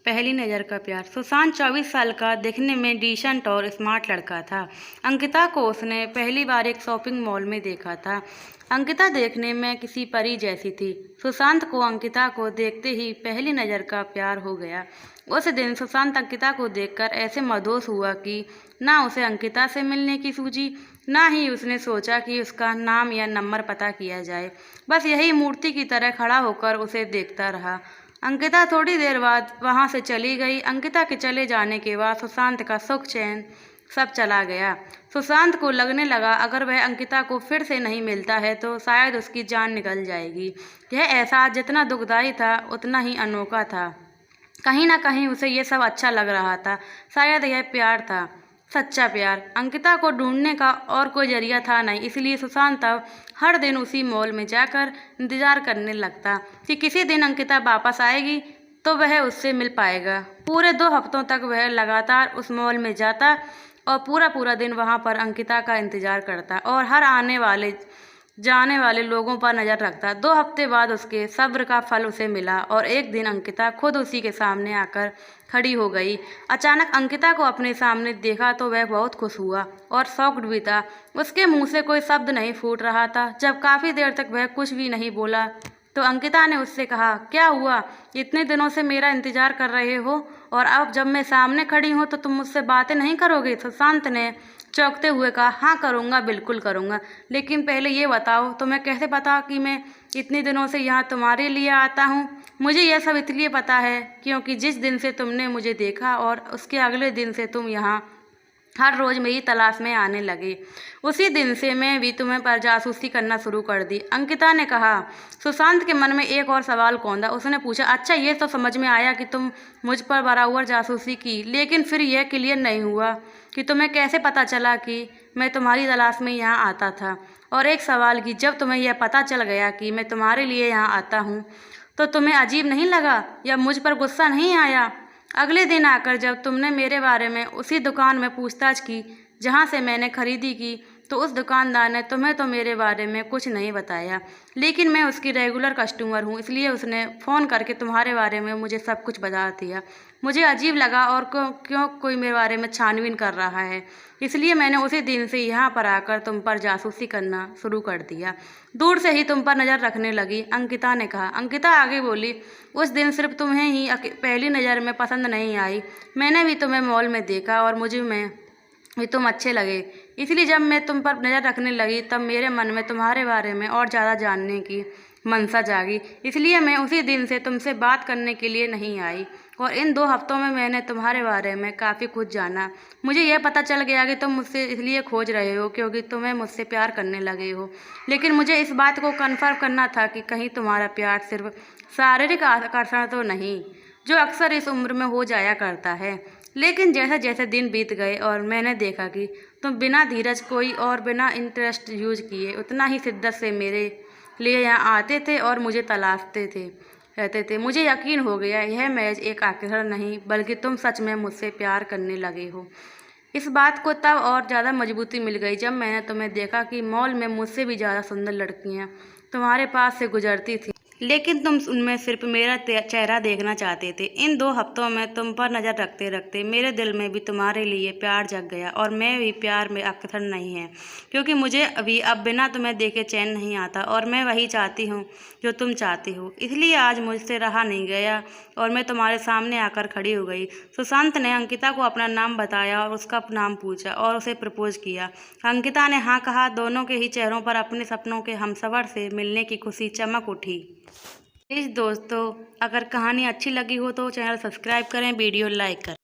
पहली नज़र का प्यार। सुशांत 24 साल का, दिखने में डिसेंट और स्मार्ट लड़का था। अंकिता को उसने पहली बार एक शॉपिंग मॉल में देखा था। अंकिता देखने में किसी परी जैसी थी। सुशांत को अंकिता को देखते ही पहली नज़र का प्यार हो गया। उस दिन सुशांत अंकिता को देखकर ऐसे मदहोश हुआ कि ना उसे अंकिता से मिलने की सूझी, ना ही उसने सोचा कि उसका नाम या नंबर पता किया जाए। बस यही मूर्ति की तरह खड़ा होकर उसे देखता रहा। अंकिता थोड़ी देर बाद वहां से चली गई। अंकिता के चले जाने के बाद सुशांत का सुख चैन सब चला गया। सुशांत को लगने लगा अगर वह अंकिता को फिर से नहीं मिलता है तो शायद उसकी जान निकल जाएगी। यह एहसास जितना दुखदाई था उतना ही अनोखा था। कहीं ना कहीं उसे यह सब अच्छा लग रहा था। शायद यह प्यार था, सच्चा प्यार। अंकिता को ढूंढने का और कोई जरिया था नहीं, इसलिए सुशांत अब हर दिन उसी मॉल में जाकर इंतजार करने लगता कि किसी दिन अंकिता वापस आएगी तो वह उससे मिल पाएगा। पूरे 2 हफ्तों तक वह लगातार उस मॉल में जाता और पूरा पूरा दिन वहां पर अंकिता का इंतजार करता और हर आने वाले जाने वाले लोगों पर नजर रखता। 2 हफ्ते बाद उसके सब्र का फल उसे मिला और एक दिन अंकिता खुद उसी के सामने आकर खड़ी हो गई। अचानक अंकिता को अपने सामने देखा तो वह बहुत खुश हुआ और शॉक्ड भी था। उसके मुंह से कोई शब्द नहीं फूट रहा था। जब काफी देर तक वह कुछ भी नहीं बोला तो अंकिता ने उससे कहा, क्या हुआ? इतने दिनों से मेरा इंतजार कर रहे हो और अब जब मैं सामने खड़ी हूँ तो तुम मुझसे बातें नहीं करोगे? सुशांत ने चौंकते हुए कहा, हाँ करूँगा, बिल्कुल करूँगा, लेकिन पहले ये बताओ तुम्हें कैसे पता कि मैं इतने दिनों से यहाँ तुम्हारे लिए आता हूँ? मुझे यह सब इसलिए पता है क्योंकि जिस दिन से तुमने मुझे देखा और उसके अगले दिन से तुम यहाँ हर रोज मेरी तलाश में आने लगे। उसी दिन से मैं भी तुम्हें पर जासूसी करना शुरू कर दी। अंकिता ने कहा। सुशांत के मन में एक और सवाल कौंधा। उसने पूछा, अच्छा ये तो समझ में आया कि तुम मुझ पर बराबर जासूसी की, लेकिन फिर यह क्लियर नहीं हुआ कि तुम्हें कैसे पता चला कि मैं तुम्हारी तलाश में यहाँ आता था। और एक सवाल कि जब तुम्हें यह पता चल गया कि मैं तुम्हारे लिए यहाँ आता हूँ तो तुम्हें अजीब नहीं लगा या मुझ पर गुस्सा नहीं आया? अगले दिन आकर जब तुमने मेरे बारे में उसी दुकान में पूछताछ की जहाँ से मैंने खरीदी की तो उस दुकानदार ने तुम्हें तो मेरे बारे में कुछ नहीं बताया, लेकिन मैं उसकी रेगुलर कस्टमर हूँ, इसलिए उसने फ़ोन करके तुम्हारे बारे में मुझे सब कुछ बता दिया। मुझे अजीब लगा और क्यों कोई मेरे बारे में छानबीन कर रहा है, इसलिए मैंने उसी दिन से यहाँ पर आकर तुम पर जासूसी करना शुरू कर दिया। दूर से ही तुम पर नज़र रखने लगी, अंकिता ने कहा। अंकिता आगे बोली, उस दिन सिर्फ तुम्हें ही पहली नज़र में पसंद नहीं आई, मैंने भी तुम्हें मॉल में देखा और मुझे में भी तुम अच्छे लगे, इसलिए जब मैं तुम पर नज़र रखने लगी तब मेरे मन में तुम्हारे बारे में और ज़्यादा जानने की मनसा जागी, इसलिए मैं उसी दिन से तुमसे बात करने के लिए नहीं आई। और इन 2 हफ्तों में मैंने तुम्हारे बारे में काफ़ी कुछ जाना। मुझे यह पता चल गया कि तुम मुझसे इसलिए खोज रहे हो क्योंकि तुम्हें मुझसे प्यार करने लगे हो, लेकिन मुझे इस बात को कन्फर्म करना था कि कहीं तुम्हारा प्यार सिर्फ शारीरिक आकर्षण तो नहीं, जो अक्सर इस उम्र में हो जाया करता है। लेकिन जैसे जैसे दिन बीत गए और मैंने देखा कि तुम बिना धीरज कोई और बिना इंटरेस्ट यूज किए उतना ही शिद्दत से मेरे लिए यहाँ आते थे और मुझे तलाशते रहते थे, मुझे यकीन हो गया यह महज एक आकर्षण नहीं बल्कि तुम सच में मुझसे प्यार करने लगे हो। इस बात को तब और ज़्यादा मजबूती मिल गई जब मैंने तुम्हें देखा कि मॉल में मुझसे भी ज़्यादा सुंदर लड़कियाँ तुम्हारे पास से गुजरती थी, लेकिन तुम उनमें सिर्फ मेरा चेहरा देखना चाहते थे। इन 2 हफ्तों में तुम पर नज़र रखते रखते मेरे दिल में भी तुम्हारे लिए प्यार जग गया और मैं भी प्यार में आकर्षण नहीं है क्योंकि मुझे अभी अब बिना तुम्हें देखे चैन नहीं आता और मैं वही चाहती हूँ जो तुम चाहती हो, इसलिए आज मुझसे रहा नहीं गया और मैं तुम्हारे सामने आकर खड़ी हो गई। सुशांत ने अंकिता को अपना नाम बताया और उसका नाम पूछा और उसे प्रपोज किया। अंकिता ने हाँ कहा। दोनों के ही चेहरों पर अपने सपनों के हमसफर से मिलने की खुशी चमक उठी। प्लीज़ दोस्तों, अगर कहानी अच्छी लगी हो तो चैनल सब्सक्राइब करें, वीडियो लाइक करें।